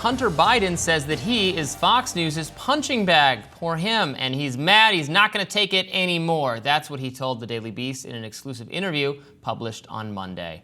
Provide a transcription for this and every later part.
Hunter Biden says that he is Fox News' punching bag. Poor him. And he's mad. He's not going to take it anymore. That's what he told the Daily Beast in an exclusive interview published on Monday.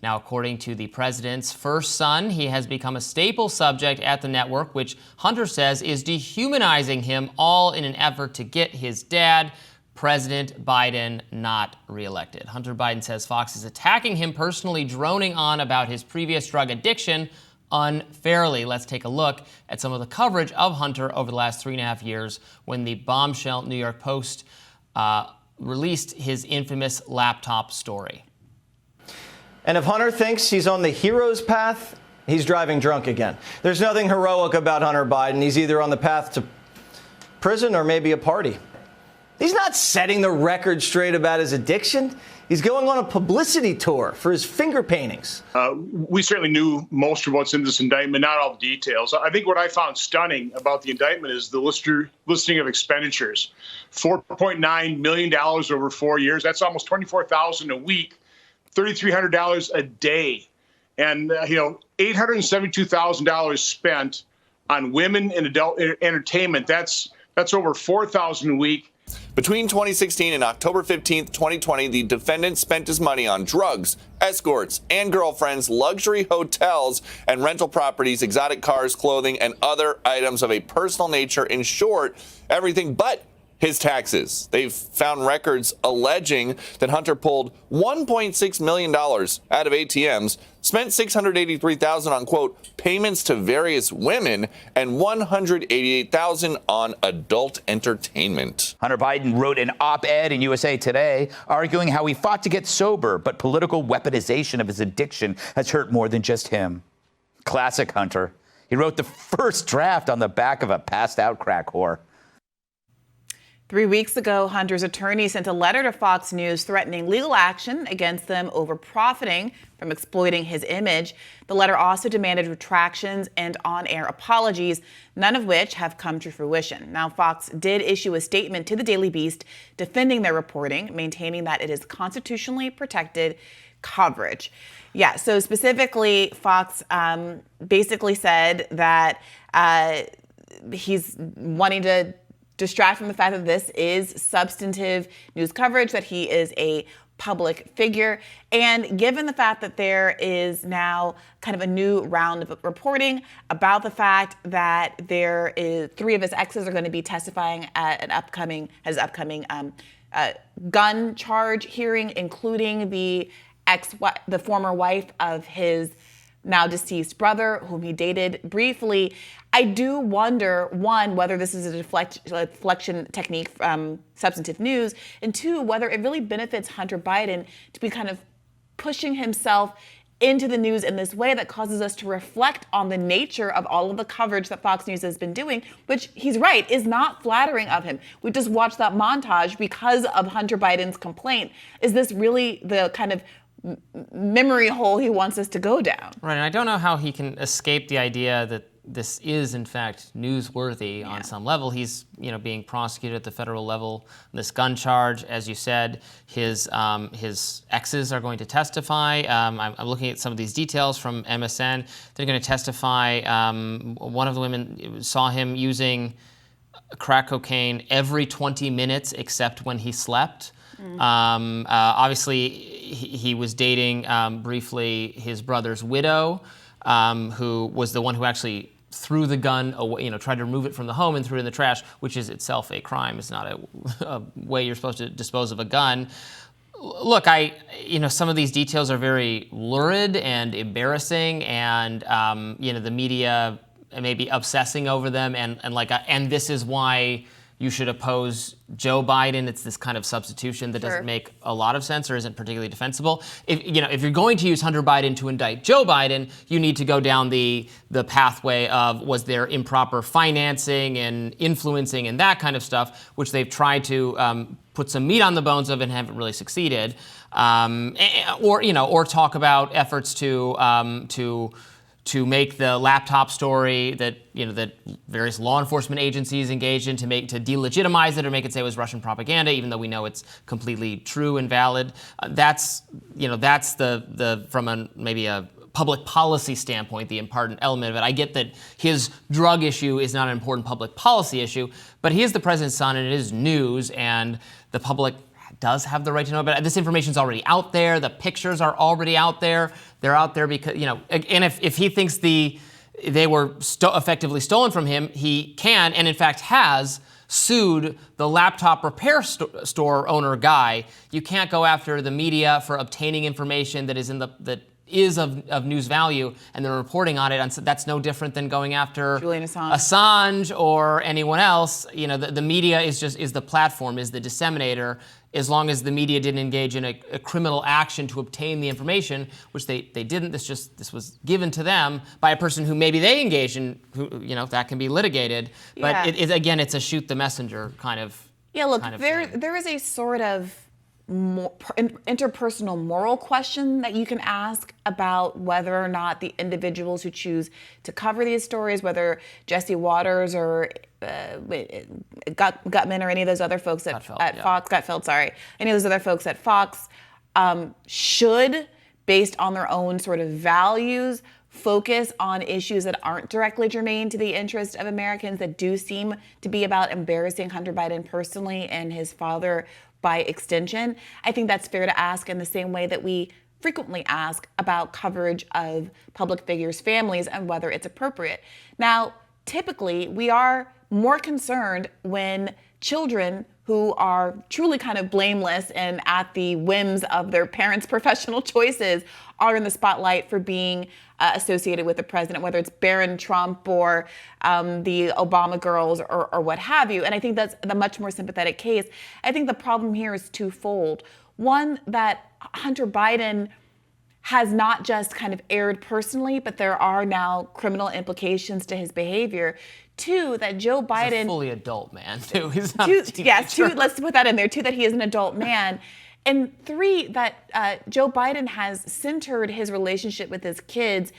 Now, according to the president's first son, he has become a staple subject at the network, which Hunter says is dehumanizing him, all in an effort to get his dad, President Biden, not reelected. Hunter Biden says Fox is attacking him personally, droning on about his previous drug addiction unfairly. Let's take a look at some of the coverage of Hunter over the last 3.5 years when the bombshell New York Post released his infamous laptop story. And if Hunter thinks he's on the hero's path, he's driving drunk again. There's nothing heroic about Hunter Biden. He's either on the path to prison or maybe a party. He's not setting the record straight about his addiction. He's going on a publicity tour for his finger paintings. We certainly knew most of what's in this indictment, not all the details. I think what I found stunning about the indictment is the listing of expenditures. $4.9 million over 4 years. That's almost $24,000 a week, $3,300 a day. And, $872,000 spent on women and adult entertainment. That's over $4,000 a week. Between 2016 and October 15th, 2020, the defendant spent his money on drugs, escorts, and girlfriends, luxury hotels and rental properties, exotic cars, clothing, and other items of a personal nature. In short, everything but his taxes. They've found records alleging that Hunter pulled $1.6 million out of ATMs, spent $683,000 on, quote, payments to various women, and $188,000 on adult entertainment. Hunter Biden wrote an op-ed in USA Today arguing how he fought to get sober, but political weaponization of his addiction has hurt more than just him. Classic Hunter. He wrote the first draft on the back of a passed-out crack whore. 3 weeks ago, Hunter's attorney sent a letter to Fox News threatening legal action against them over profiting from exploiting his image. The letter also demanded retractions and on-air apologies, none of which have come to fruition. Now, Fox did issue a statement to the Daily Beast defending their reporting, maintaining that it is constitutionally protected coverage. Yeah, so specifically, Fox basically said that he's wanting to distract from the fact that this is substantive news coverage, that he is a public figure. And given the fact that there is now kind of a new round of reporting about the fact that there is 3 of his exes are going to be testifying at an upcoming gun charge hearing, including the former wife of his now deceased brother, whom he dated briefly. I do wonder, one, whether this is a deflection technique from substantive news, and 2, whether it really benefits Hunter Biden to be kind of pushing himself into the news in this way that causes us to reflect on the nature of all of the coverage that Fox News has been doing, which he's right, is not flattering of him. We just watched that montage because of Hunter Biden's complaint. Is this really the kind of memory hole he wants us to go down? Right, and I don't know how he can escape the idea that this is, in fact, newsworthy on some level. He's, being prosecuted at the federal level. This gun charge, as you said, his exes are going to testify. I'm looking at some of these details from MSN. They're going to testify. One of the women saw him using crack cocaine every 20 minutes except when he slept. Obviously, he was dating briefly his brother's widow, who was the one who actually threw the gun away, tried to remove it from the home and threw it in the trash, which is itself a crime. It's not a way you're supposed to dispose of a gun. Look, some of these details are very lurid and embarrassing, and the media may be obsessing over them, and this is why you should oppose Joe Biden. It's this kind of substitution that doesn't make a lot of sense or isn't particularly defensible. If you're going to use Hunter Biden to indict Joe Biden, you need to go down the pathway of, was there improper financing and influencing and that kind of stuff, which they've tried to put some meat on the bones of and haven't really succeeded. Or talk about efforts to make the laptop story that that various law enforcement agencies engaged in to delegitimize it or make it say it was Russian propaganda, even though we know it's completely true and valid. That's the from maybe a public policy standpoint, the important element of it. I get that his drug issue is not an important public policy issue, but he is the president's son and it is news, and the public does have the right to know about it. This information is already out there. The pictures are already out there. They're out there because, and if he thinks they were effectively stolen from him, he can, and in fact has, sued the laptop repair store owner guy. You can't go after the media for obtaining information that is of news value, and they're reporting on it. And so that's no different than going after Julian Assange. Assange or anyone else. The media is the platform, is the disseminator. As long as the media didn't engage in a criminal action to obtain the information, which they didn't. This was given to them by a person who maybe they engaged in, who that can be litigated. But again, it's a shoot the messenger kind of. Yeah, look, kind of there is a sort of interpersonal moral question that you can ask about whether or not the individuals who choose to cover these stories, whether Jesse Waters or Gutman or any of those other folks at Fox, Gutfeld, sorry, any of those other folks at Fox should, based on their own sort of values, focus on issues that aren't directly germane to the interest of Americans, that do seem to be about embarrassing Hunter Biden personally and his father by extension. I think that's fair to ask in the same way that we frequently ask about coverage of public figures' families and whether it's appropriate. Now, typically, we are more concerned when children who are truly kind of blameless and at the whims of their parents' professional choices are in the spotlight for being associated with the president, whether it's Barron Trump or the Obama girls or what have you. And I think that's the much more sympathetic case. I think the problem here is twofold. One, that Hunter Biden has not just kind of erred personally, but there are now criminal implications to his behavior. Two, that Joe Biden— He's a fully adult man, too. He's not a teenager. Yes, two, let's put that in there. Two, that he is an adult man. And three, that Joe Biden has centered his relationship with his kids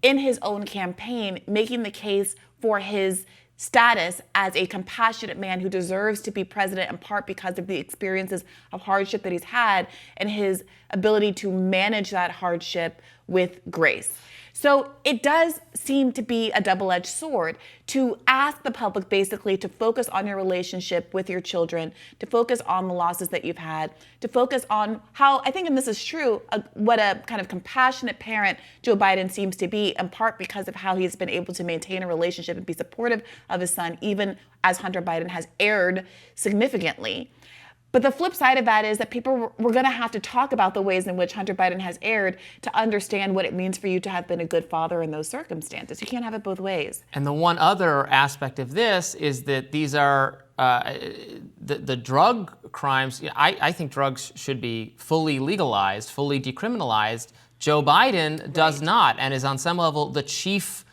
in his own campaign, making the case for his status as a compassionate man who deserves to be president, in part because of the experiences of hardship that he's had and his ability to manage that hardship with grace. So it does seem to be a double-edged sword to ask the public basically to focus on your relationship with your children, to focus on the losses that you've had, to focus on how, I think, and this is true, what a kind of compassionate parent Joe Biden seems to be, in part because of how he's been able to maintain a relationship and be supportive of his son, even as Hunter Biden has erred significantly. But the flip side of that is that people were going to have to talk about the ways in which Hunter Biden has erred to understand what it means for you to have been a good father in those circumstances. You can't have it both ways. And the one other aspect of this is that these are the drug crimes. I think drugs should be fully legalized, fully decriminalized. Joe Biden does not, and is on some level the chief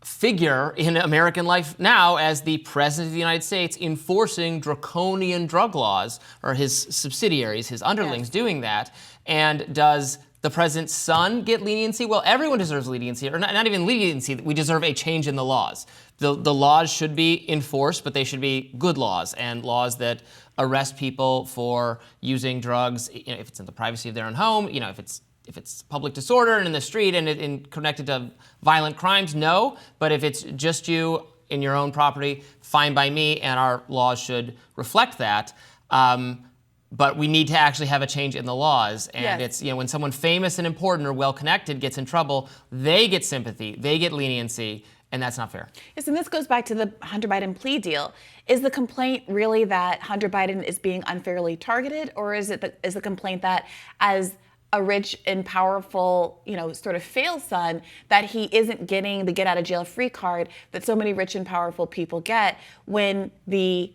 figure in American life now as the president of the United States, enforcing draconian drug laws, or his subsidiaries, his underlings, doing that. And does the president's son get leniency? Well, everyone deserves leniency, or not even leniency. We deserve a change in the laws. The laws should be enforced, but they should be good laws, and laws that arrest people for using drugs, if it's in the privacy of their own home, if it's public disorder and in the street and connected to violent crimes, no. But if it's just you in your own property, fine by me, and our laws should reflect that. But we need to actually have a change in the laws. And it's, when someone famous and important or well-connected gets in trouble, they get sympathy, they get leniency, and that's not fair. Yes, and this goes back to the Hunter Biden plea deal. Is the complaint really that Hunter Biden is being unfairly targeted, or is the complaint that as a rich and powerful, sort of fail son, that he isn't getting the get out of jail free card that so many rich and powerful people get, when the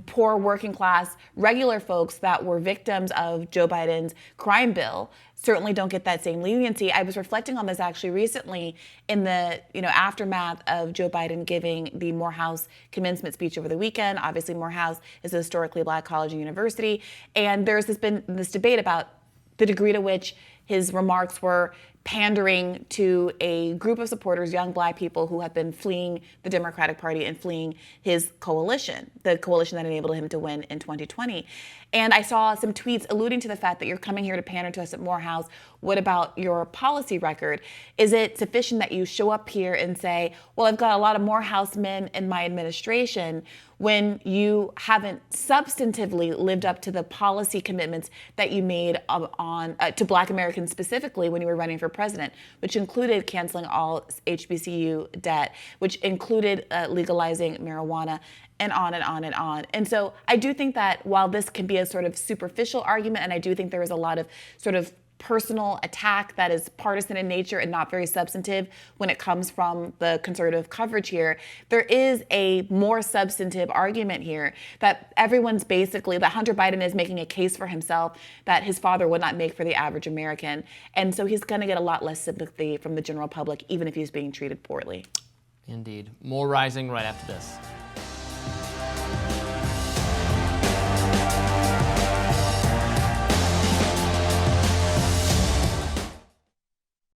poor working class regular folks that were victims of Joe Biden's crime bill certainly don't get that same leniency? I was reflecting on this actually recently in the aftermath of Joe Biden giving the Morehouse commencement speech over the weekend. Obviously, Morehouse is a historically black college and university, and there's been this debate about the degree to which his remarks were pandering to a group of supporters, young Black people who have been fleeing the Democratic Party and fleeing his coalition, the coalition that enabled him to win in 2020. And I saw some tweets alluding to the fact that you're coming here to pander to us at Morehouse. What about your policy record? Is it sufficient that you show up here and say, well, I've got a lot of Morehouse men in my administration, when you haven't substantively lived up to the policy commitments that you made to Black Americans specifically when you were running for president, which included canceling all HBCU debt, which included legalizing marijuana, and on and on and on. And so I do think that while this can be a sort of superficial argument, and I do think there is a lot of sort of personal attack that is partisan in nature and not very substantive when it comes from the conservative coverage here, there is a more substantive argument here that everyone's basically, that Hunter Biden is making a case for himself that his father would not make for the average American. And so he's going to get a lot less sympathy from the general public, even if he's being treated poorly. Indeed. More Rising right after this.